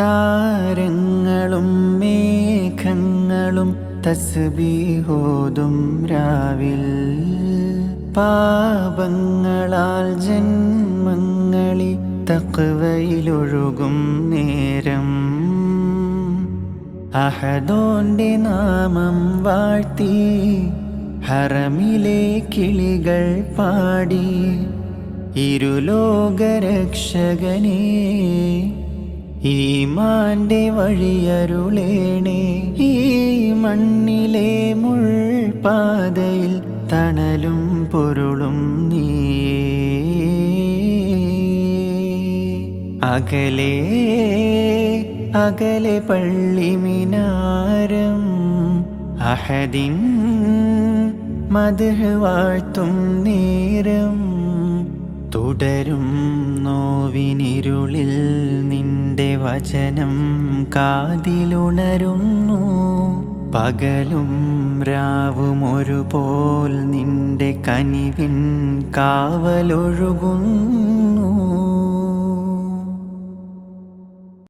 താരങ്ങളും മേഘങ്ങളും തസ്ബീഹോതും രാവിൽ, പാപങ്ങളാൽ ജന്മങ്ങളി തഖ്വയിലൊഴുകും നേരം, അഹദോന്റെ നാമം വാഴ്ത്തി ഹറമിലെ കിളികൾ പാടി, ഇരുലോകരക്ഷകനേ ഈമാന്റെ വഴിയരുളേണേ. ഈ മണ്ണിലെ മുൾപാതയിൽ തണലും പൊരുളും നീയേ. അകലെ അകലെ പള്ളി മിനാരം, അഹദിൻ മദ്ഹ് വാഴ്ത്തും നേരം, തുടരും നോവിനിരുളിൽ നിന്റെ വചനം കാതിലുണരുന്നു. പകലും രാവും ഒരുപോൽ നിന്റെ കനിവിൻ കാവലൊഴുകുന്നു.